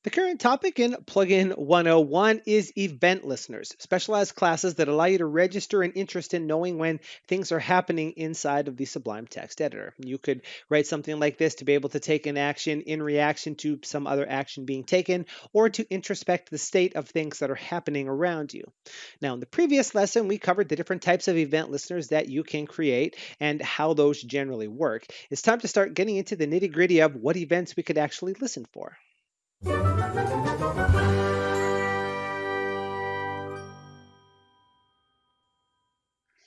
The current topic in Plugin 101 is event listeners, specialized classes that allow you to register an interest in knowing when things are happening inside of the Sublime Text editor. You could write something like this to be able to take an action in reaction to some other action being taken, or to introspect the state of things that are happening around you. Now, in the previous lesson, we covered the different types of event listeners that you can create and how those generally work. It's time to start getting into the nitty gritty of what events we could actually listen for.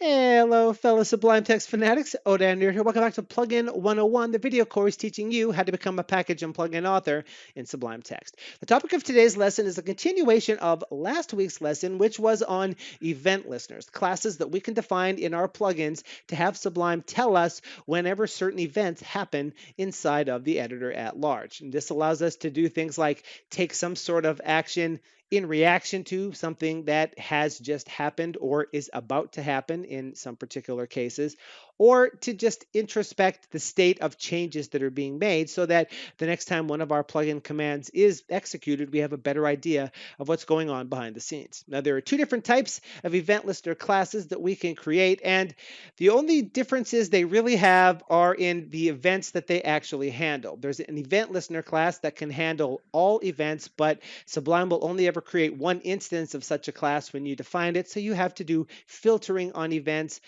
Hello, fellow Sublime Text fanatics. Odan here. Welcome back to Plugin 101, the video course teaching you how to become a package and plugin author in Sublime Text. The topic of today's lesson is a continuation of last week's lesson, which was on event listeners, classes that we can define in our plugins to have Sublime tell us whenever certain events happen inside of the editor at large. And this allows us to do things like take some sort of action in reaction to something that has just happened or is about to happen in some particular cases, or to just introspect the state of changes that are being made so that the next time one of our plugin commands is executed, we have a better idea of what's going on behind the scenes. Now, there are two different types of event listener classes that we can create, and the only differences they really have are in the events that they actually handle. There's an event listener class that can handle all events, but Sublime will only ever create one instance of such a class when you define it, so you have to do filtering on events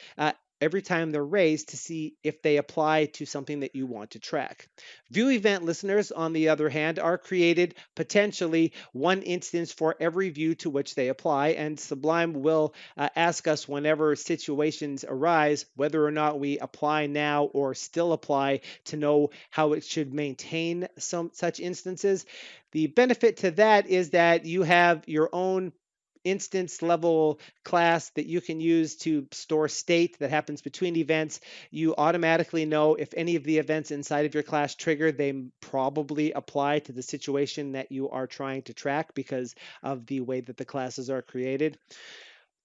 every time they're raised to see if they apply to something that you want to track. View event listeners, on the other hand, are created potentially one instance for every view to which they apply, and Sublime will ask us whenever situations arise whether or not we apply now or still apply to know how it should maintain some such instances. The benefit to that is that you have your own instance level class that you can use to store state that happens between events. You automatically know if any of the events inside of your class trigger, they probably apply to the situation that you are trying to track because of the way that the classes are created.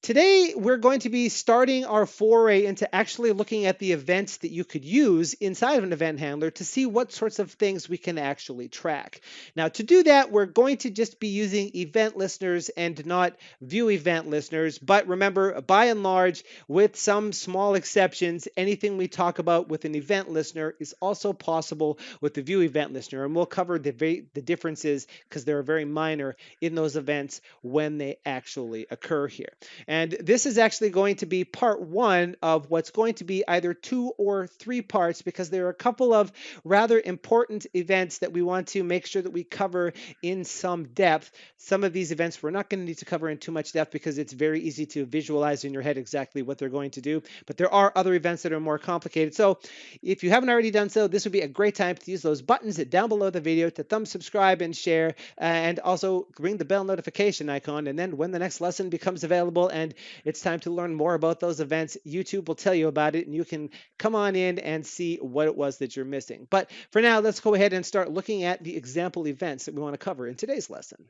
Today, we're going to be starting our foray into actually looking at the events that you could use inside of an event handler to see what sorts of things we can actually track. Now, to do that, we're going to just be using event listeners and not view event listeners. But remember, by and large, with some small exceptions, anything we talk about with an event listener is also possible with the view event listener. And we'll cover the differences because they're very minor in those events when they actually occur here. And this is actually going to be part one of what's going to be either 2 or 3 parts, because there are a couple of rather important events that we want to make sure that we cover in some depth. Some of these events we're not going to need to cover in too much depth because it's very easy to visualize in your head exactly what they're going to do. But there are other events that are more complicated. So if you haven't already done so, this would be a great time to use those buttons down below the video to thumb subscribe and share, and also ring the bell notification icon. And then when the next lesson becomes available and it's time to learn more about those events, YouTube will tell you about it and you can come on in and see what it was that you're missing. But for now, let's go ahead and start looking at the example events that we want to cover in today's lesson.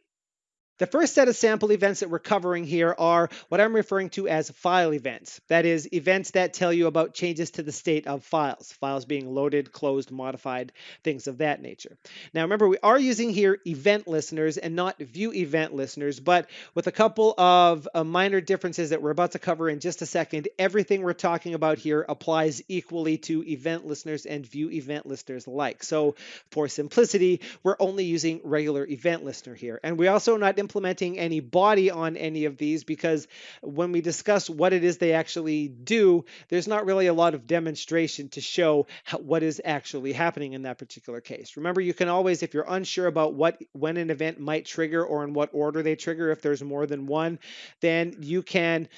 The first set of sample events that we're covering here are what I'm referring to as file events. That is, events that tell you about changes to the state of files, files being loaded, closed, modified, things of that nature. Now, remember, we are using here event listeners and not view event listeners, but with a couple of minor differences that we're about to cover in just a second, everything we're talking about here applies equally to event listeners and view event listeners alike. So for simplicity, we're only using regular event listener here. And we also not implementing any body on any of these because when we discuss what it is they actually do, there's not really a lot of demonstration to show what is actually happening in that particular case. Remember, you can always, if you're unsure about when an event might trigger or in what order they trigger, if there's more than one, then you can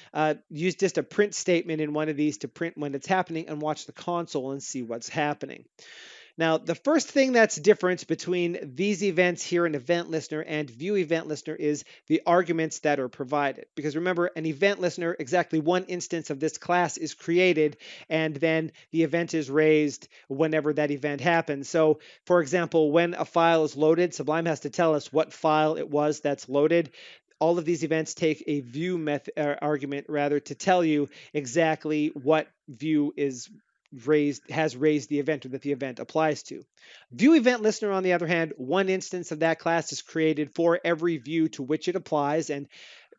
use just a print statement in one of these to print when it's happening and watch the console and see what's happening. Now, the first thing that's different between these events here in Event Listener and View Event Listener is the arguments that are provided. Because remember, an Event Listener, exactly one instance of this class is created, and then the event is raised whenever that event happens. So, for example, when a file is loaded, Sublime has to tell us what file it was that's loaded. All of these events take a view argument rather to tell you exactly what view is has raised the event or that the event applies to. ViewEventListener, on the other hand, one instance of that class is created for every view to which it applies, and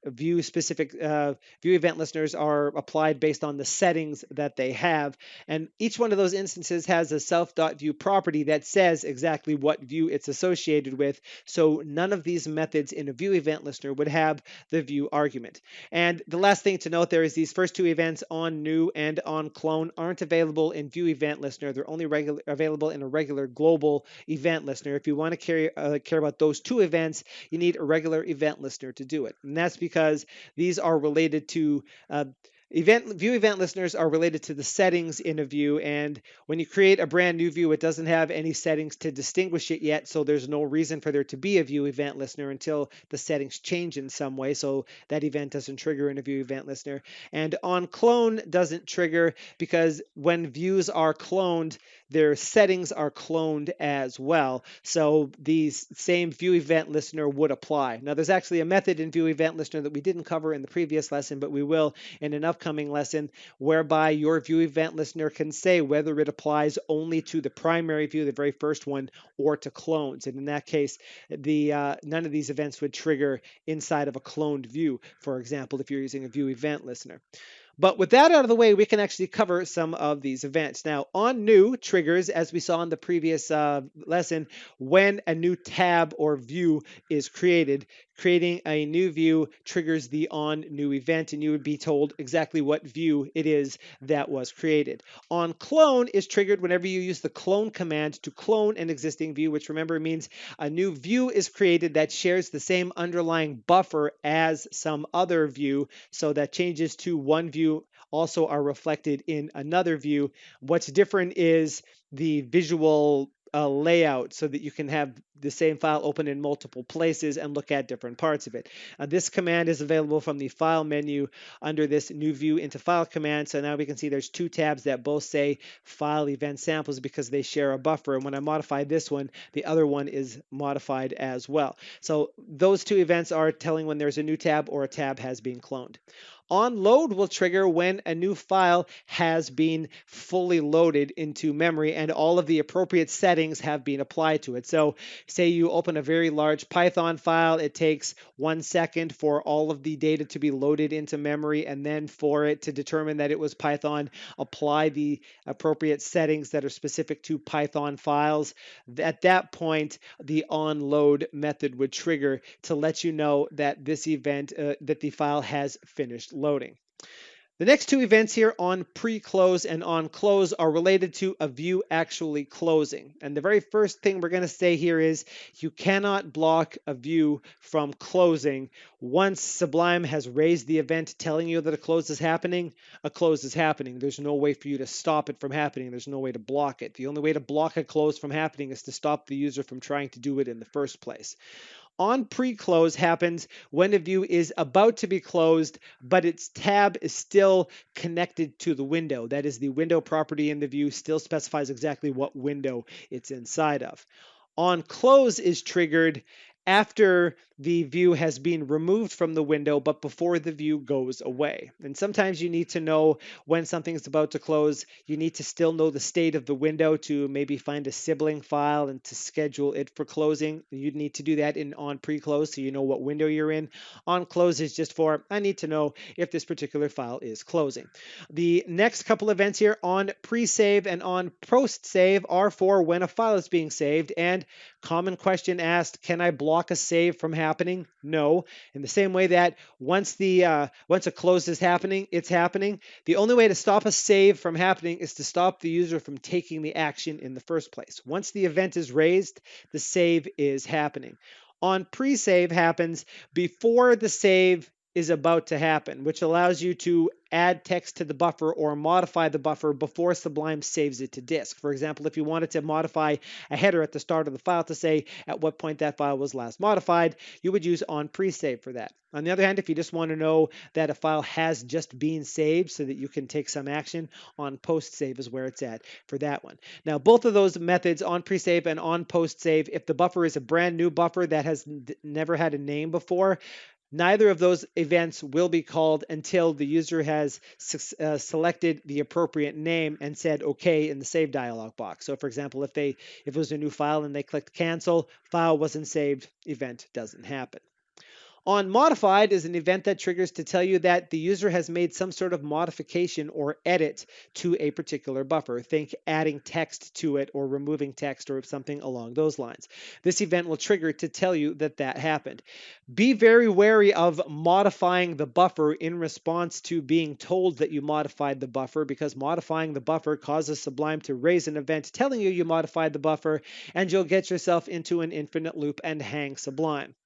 view specific view event listeners are applied based on the settings that they have, and each one of those instances has a self.view property that says exactly what view it's associated with, so none of these methods in a view event listener would have the view argument. And the last thing to note there is these first two events, on new and on clone, aren't available in view event listener. They're only available in a regular global event listener. If you want to care about those two events, you need a regular event listener to do it, and that's because these are related to view event listeners are related to the settings in a view, and when you create a brand new view, it doesn't have any settings to distinguish it yet, so there's no reason for there to be a view event listener until the settings change in some way, so that event doesn't trigger in a view event listener. And on clone doesn't trigger because when views are cloned, their settings are cloned as well, so these same view event listener would apply. Now, there's actually a method in view event listener that we didn't cover in the previous lesson, but we will in an upcoming lesson, whereby your view event listener can say whether it applies only to the primary view, the very first one, or to clones. And in that case, none of these events would trigger inside of a cloned view, for example, if you're using a view event listener. But with that out of the way, we can actually cover some of these events. Now, on new triggers, as we saw in the previous lesson, when a new tab or view is created. Creating a new view triggers the on new event, and you would be told exactly what view it is that was created. On clone is triggered whenever you use the clone command to clone an existing view, which, remember, means a new view is created that shares the same underlying buffer as some other view, so that changes to one view also are reflected in another view. What's different is the visual layout, so that you can have the same file open in multiple places and look at different parts of it. This command is available from the file menu under this new view into file command. So now we can see there's two tabs that both say file event samples because they share a buffer. And when I modify this one, the other one is modified as well. So those two events are telling when there's a new tab or a tab has been cloned. On load will trigger when a new file has been fully loaded into memory and all of the appropriate settings have been applied to it. So say you open a very large Python file, it takes 1 second for all of the data to be loaded into memory, and then for it to determine that it was Python, apply the appropriate settings that are specific to Python files. At that point, the onload method would trigger to let you know that this event, that the file has finished loading. The next two events here, on pre-close and on close, are related to a view actually closing. And the very first thing we're going to say here is you cannot block a view from closing. Once Sublime has raised the event telling you that a close is happening, a close is happening. There's no way for you to stop it from happening. There's no way to block it. The only way to block a close from happening is to stop the user from trying to do it in the first place. On pre-close happens when a view is about to be closed, but its tab is still connected to the window. That is, the window property in the view still specifies exactly what window it's inside of. On close is triggered after the view has been removed from the window, but before the view goes away. And sometimes you need to know when something's about to close. You need to still know the state of the window to maybe find a sibling file and to schedule it for closing. You'd need to do that in on pre-close so you know what window you're in. On close is just for, I need to know if this particular file is closing. The next couple events here, on pre-save and on post-save, are for when a file is being saved. And common question asked, can I block a save from happening? No. In the same way that once a close is happening, it's happening. The only way to stop a save from happening is to stop the user from taking the action in the first place. Once the event is raised, the save is happening. On pre-save happens before the save is about to happen, which allows you to add text to the buffer or modify the buffer before Sublime saves it to disk. For example, if you wanted to modify a header at the start of the file to say at what point that file was last modified, you would use on pre-save for that. On the other hand, if you just want to know that a file has just been saved so that you can take some action, on post-save is where it's at for that one. Now, both of those methods, on pre-save and on post-save, if the buffer is a brand new buffer that has never had a name before, Neither of those events will be called until the user has selected the appropriate name and said OK in the save dialog box. So for example, if it was a new file and they clicked cancel, file wasn't saved, event doesn't happen. On modified is an event that triggers to tell you that the user has made some sort of modification or edit to a particular buffer. Think adding text to it or removing text or something along those lines. This event will trigger to tell you that that happened. Be very wary of modifying the buffer in response to being told that you modified the buffer, because modifying the buffer causes Sublime to raise an event telling you you modified the buffer, and you'll get yourself into an infinite loop and hang Sublime.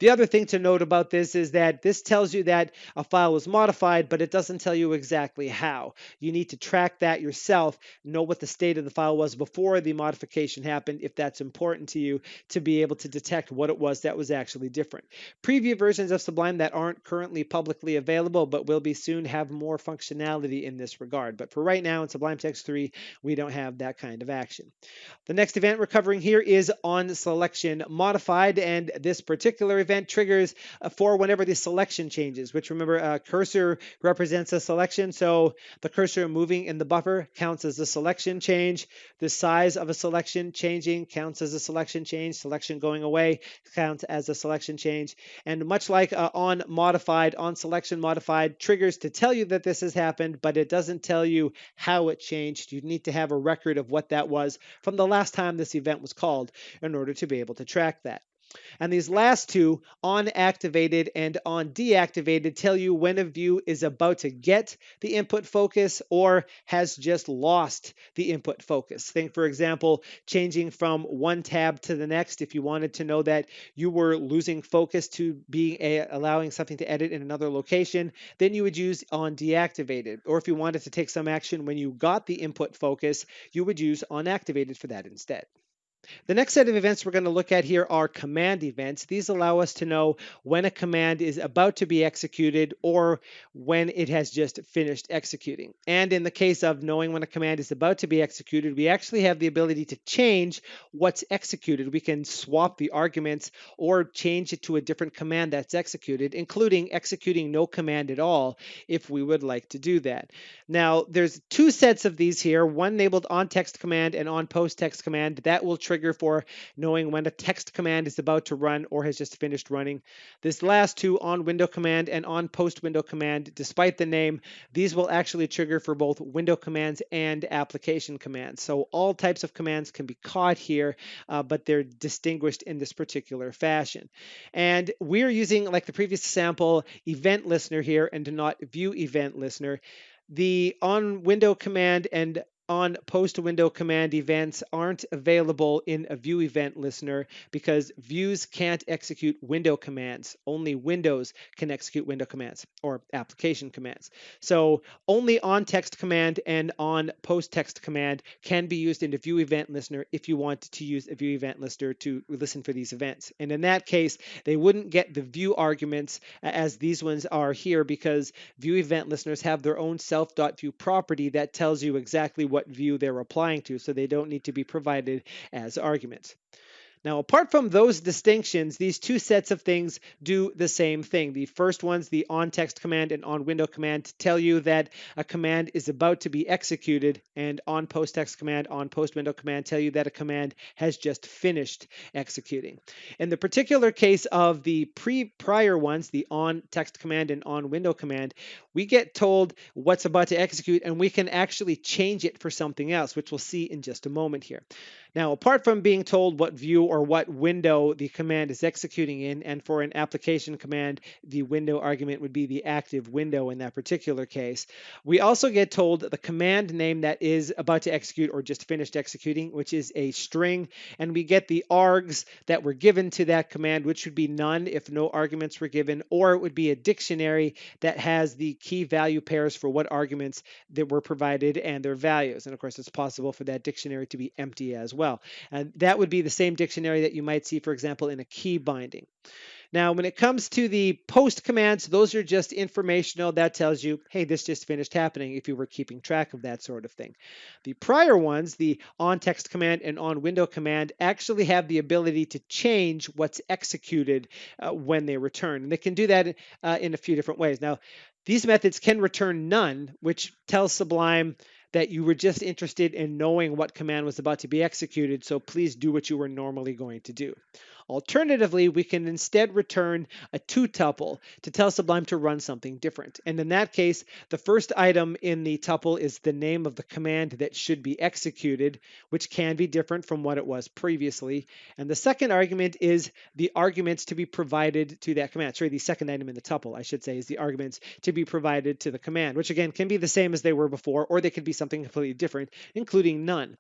The other thing to note about this is that this tells you that a file was modified, but it doesn't tell you exactly how. You need to track that yourself, know what the state of the file was before the modification happened, if that's important to you, to be able to detect what it was that was actually different. Preview versions of Sublime that aren't currently publicly available, but will be soon, have more functionality in this regard. But for right now, in Sublime Text 3, we don't have that kind of action. The next event we're covering here is on selection modified, and this particular event triggers for whenever the selection changes, which, remember, cursor represents a selection, so the cursor moving in the buffer counts as a selection change. The size of a selection changing counts as a selection change. Selection going away counts as a selection change. And much like on modified, on selection modified triggers to tell you that this has happened, but it doesn't tell you how it changed. You need to have a record of what that was from the last time this event was called in order to be able to track that. And these last two, on activated and on deactivated, tell you when a view is about to get the input focus or has just lost the input focus. Think, for example, changing from one tab to the next. If you wanted to know that you were losing focus to being allowing something to edit in another location, then you would use on deactivated. Or if you wanted to take some action when you got the input focus, you would use on activated for that instead. The next set of events we're going to look at here are command events. These allow us to know when a command is about to be executed or when it has just finished executing. And in the case of knowing when a command is about to be executed, we actually have the ability to change what's executed. We can swap the arguments or change it to a different command that's executed, including executing no command at all if we would like to do that. Now, there's two sets of these here, one labeled on text command and on post text command. That will trigger for knowing when a text command is about to run or has just finished running. This last two, on window command and on post window command, despite the name, these will actually trigger for both window commands and application commands. So all types of commands can be caught here, but they're distinguished in this particular fashion. And we're using, like the previous sample, EventListener here and not ViewEventListener. The on window command and on post window command events aren't available in a view event listener because views can't execute window commands. Only Windows can execute window commands or application commands. So only on text command and on post text command can be used in a view event listener if you want to use a view event listener to listen for these events. And in that case, they wouldn't get the view arguments as these ones are here because view event listeners have their own self.view property that tells you exactly what view they're applying to, so they don't need to be provided as arguments. Now, apart from those distinctions, these two sets of things do the same thing. The first ones, the on text command and on window command, tell you that a command is about to be executed, and on post text command, on post window command tell you that a command has just finished executing. In the particular case of the prior ones, the on text command and on window command, we get told what's about to execute, and we can actually change it for something else, which we'll see in just a moment here. Now, apart from being told what view or what window the command is executing in, and for an application command, the window argument would be the active window in that particular case, we also get told the command name that is about to execute or just finished executing, which is a string, and we get the args that were given to that command, which would be none if no arguments were given, or it would be a dictionary that has the key value pairs for what arguments that were provided and their values. And of course, it's possible for that dictionary to be empty as well. And that would be the same dictionary that you might see, for example, in a key binding. Now, when it comes to the post commands, those are just informational. That tells you, hey, this just finished happening if you were keeping track of that sort of thing. The prior ones, the on text command and on window command, actually have the ability to change what's executed when they return. And they can do that in a few different ways. Now, these methods can return none, which tells Sublime that you were just interested in knowing what command was about to be executed, so please do what you were normally going to do. Alternatively, we can instead return a two-tuple to tell Sublime to run something different. And in that case, the first item in the tuple is the name of the command that should be executed, which can be different from what it was previously. And the second argument is the arguments to be provided to that command. Sorry, the second item in the tuple, I should say, is the arguments to be provided to the command, which again can be the same as they were before, or they could be something completely different, including none.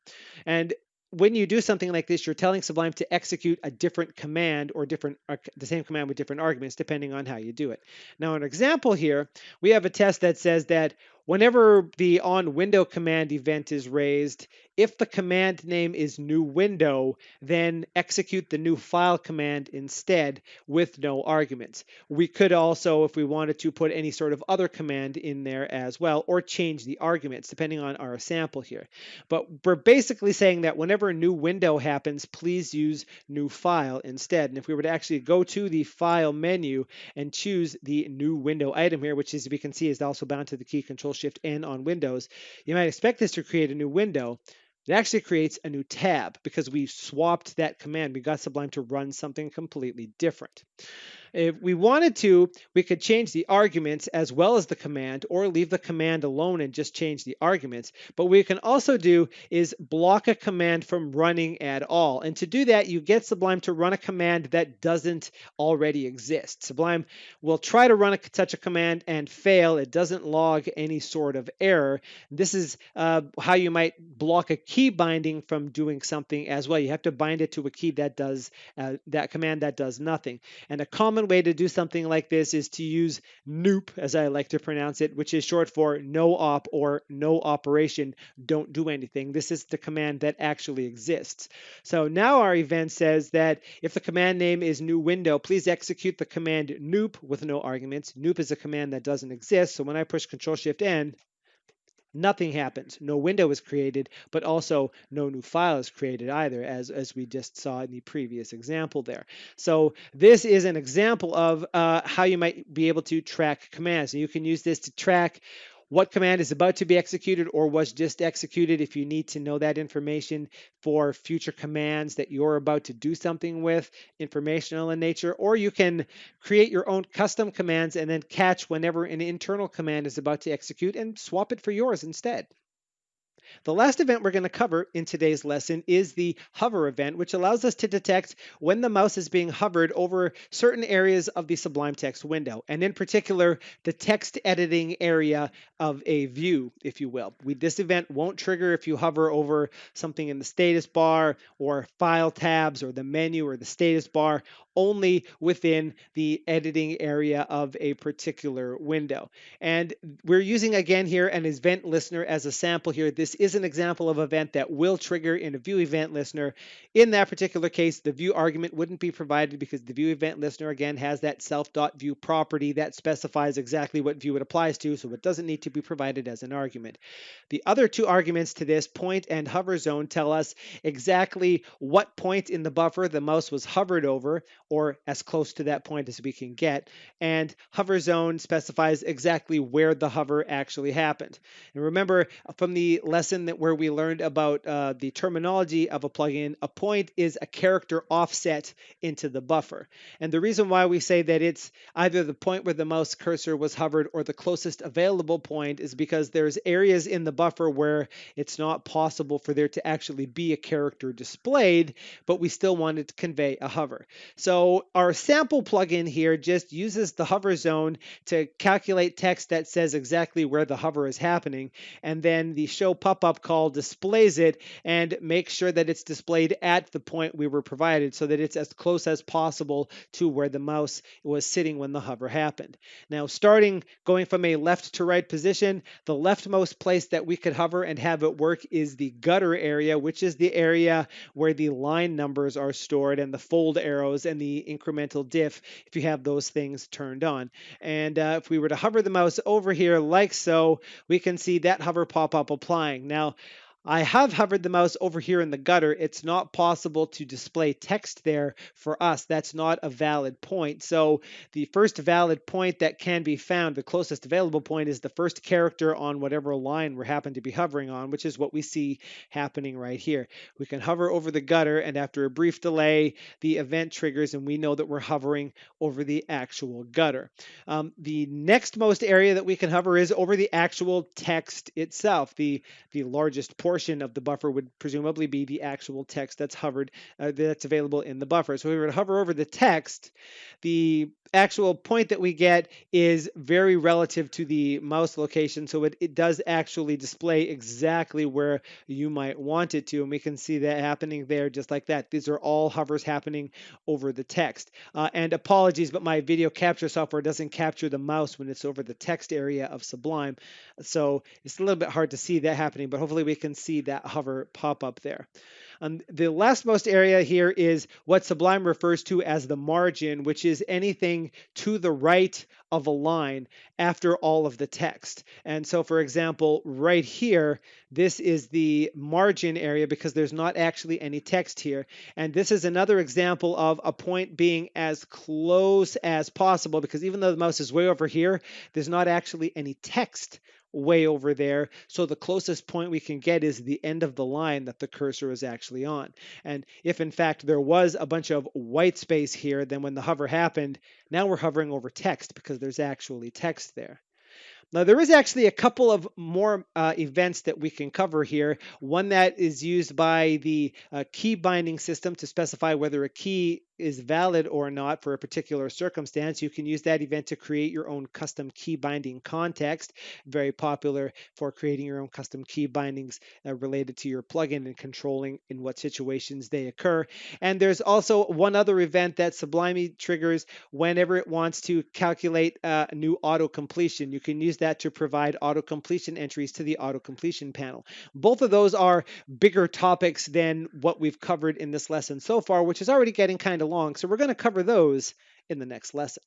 And when you do something like this, you're telling Sublime to execute a different command or the same command with different arguments, depending on how you do it. Now, an example here, we have a test that says that whenever the on window command event is raised, if the command name is new window, then execute the new file command instead with no arguments. We could also, if we wanted to, put any sort of other command in there as well, or change the arguments depending on our sample here. But we're basically saying that whenever a new window happens, please use new file instead. And if we were to actually go to the file menu and choose the new window item here, which as we can see is also bound to the key Control-Shift-N on Windows, you might expect this to create a new window. It actually creates a new tab because we swapped that command. We got Sublime to run something completely different. If we wanted to, we could change the arguments as well as the command, or leave the command alone and just change the arguments. But what we can also do is block a command from running at all. And to do that, you get Sublime to run a command that doesn't already exist. Sublime will try to run such a command and fail. It doesn't log any sort of error. This is how you might block a key binding from doing something as well. You have to bind it to a key that does that command that does nothing. And a common way to do something like this is to use noop, as I like to pronounce it, which is short for no op or no operation, don't do anything. This is the command that actually exists. So now our event says that if the command name is new window, please execute the command noop with no arguments. Noop is a command that doesn't exist. So when I push Control-Shift-N, nothing happens. No window is created, but also no new file is created either, as we just saw in the previous example there. So this is an example of how you might be able to track commands. And you can use this to track what command is about to be executed or was just executed if you need to know that information for future commands that you're about to do something with, informational in nature, or you can create your own custom commands and then catch whenever an internal command is about to execute and swap it for yours instead. The last event we're going to cover in today's lesson is the hover event, which allows us to detect when the mouse is being hovered over certain areas of the Sublime Text window, and in particular, the text editing area of a view, if you will. This event won't trigger if you hover over something in the status bar or file tabs or the menu or the status bar, only within the editing area of a particular window. And we're using again here an EventListener as a sample here. This is an example of event that will trigger in a ViewEventListener. In that particular case, the view argument wouldn't be provided because the ViewEventListener again has that self.view property that specifies exactly what view it applies to, so it doesn't need to be provided as an argument. The other two arguments to this, point and hover zone, tell us exactly what point in the buffer the mouse was hovered over, or as close to that point as we can get. And hover zone specifies exactly where the hover actually happened. And remember from the lesson where we learned about the terminology of a plugin, a point is a character offset into the buffer. And the reason why we say that it's either the point where the mouse cursor was hovered or the closest available point is because there's areas in the buffer where it's not possible for there to actually be a character displayed, but we still wanted to convey a hover. So our sample plugin here just uses the hover zone to calculate text that says exactly where the hover is happening, and then the show pop-up call displays it and makes sure that it's displayed at the point we were provided so that it's as close as possible to where the mouse was sitting when the hover happened. Now, going from a left to right position, the leftmost place that we could hover and have it work is the gutter area, which is the area where the line numbers are stored and the fold arrows, and the incremental diff if you have those things turned on. And if we were to hover the mouse over here like so, we can see that hover pop-up applying. Now, I have hovered the mouse over here in the gutter. It's not possible to display text there for us. That's not a valid point. So the first valid point that can be found, the closest available point, is the first character on whatever line we happen to be hovering on, which is what we see happening right here. We can hover over the gutter, and after a brief delay, the event triggers, and we know that we're hovering over the actual gutter. The next most area that we can hover is over the actual text itself. The largest portion of the buffer would presumably be the actual text that's hovered, that's available in the buffer. So if we were to hover over the text, the actual point that we get is very relative to the mouse location, so it does actually display exactly where you might want it to, and we can see that happening there just like that. These are all hovers happening over the text. And apologies, but my video capture software doesn't capture the mouse when it's over the text area of Sublime, so it's a little bit hard to see that happening, but hopefully we can see that hover pop up there. The lastmost area here is what Sublime refers to as the margin, which is anything to the right of a line after all of the text. And so, for example, right here, this is the margin area because there's not actually any text here. And this is another example of a point being as close as possible, because even though the mouse is way over here, there's not actually any text way over there. So the closest point we can get is the end of the line that the cursor is actually on. And if in fact there was a bunch of white space here, then when the hover happened, now we're hovering over text because there's actually text there. Now, there is actually a couple of more events that we can cover here. One that is used by the key binding system to specify whether a key is valid or not for a particular circumstance. You can use that event to create your own custom key binding context. Very popular for creating your own custom key bindings related to your plugin and controlling in what situations they occur. And there's also one other event that Sublime triggers whenever it wants to calculate a new auto completion. You can use that to provide auto completion entries to the auto completion panel. Both of those are bigger topics than what we've covered in this lesson so far, which is already getting kind of long. So we're going to cover those in the next lesson.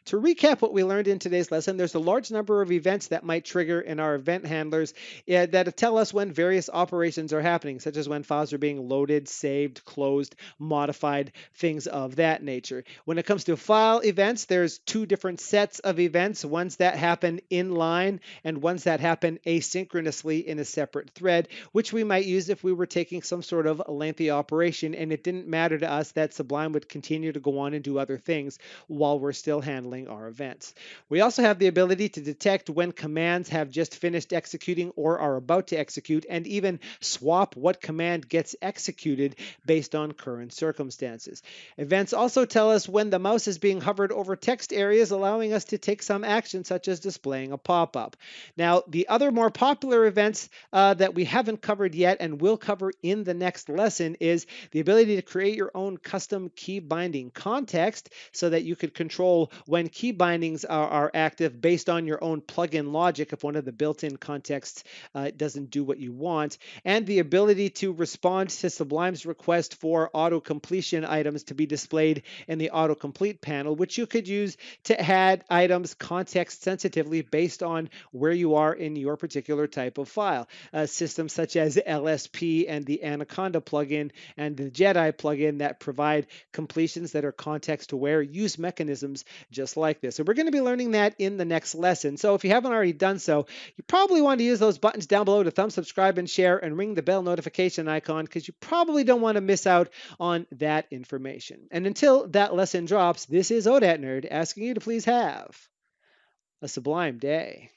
To recap what we learned in today's lesson, there's a large number of events that might trigger in our event handlers that tell us when various operations are happening, such as when files are being loaded, saved, closed, modified, things of that nature. When it comes to file events, there's two different sets of events, ones that happen in line and ones that happen asynchronously in a separate thread, which we might use if we were taking some sort of lengthy operation and it didn't matter to us that Sublime would continue to go on and do other things while we're still handling our events. We also have the ability to detect when commands have just finished executing or are about to execute, and even swap what command gets executed based on current circumstances. Events also tell us when the mouse is being hovered over text areas, allowing us to take some action such as displaying a pop-up. Now, the other more popular events that we haven't covered yet and will cover in the next lesson is the ability to create your own custom key binding context so that you could control when key bindings are active based on your own plugin logic if one of the built-in contexts doesn't do what you want, and the ability to respond to Sublime's request for auto-completion items to be displayed in the autocomplete panel, which you could use to add items context sensitively based on where you are in your particular type of file. Systems such as LSP and the Anaconda plugin and the Jedi plugin that provide completions that are context-aware use mechanisms just like this. So we're going to be learning that in the next lesson. So if you haven't already done so, you probably want to use those buttons down below to thumb, subscribe, and share, and ring the bell notification icon because you probably don't want to miss out on that information. And until that lesson drops, this is ODAT Nerd asking you to please have a sublime day.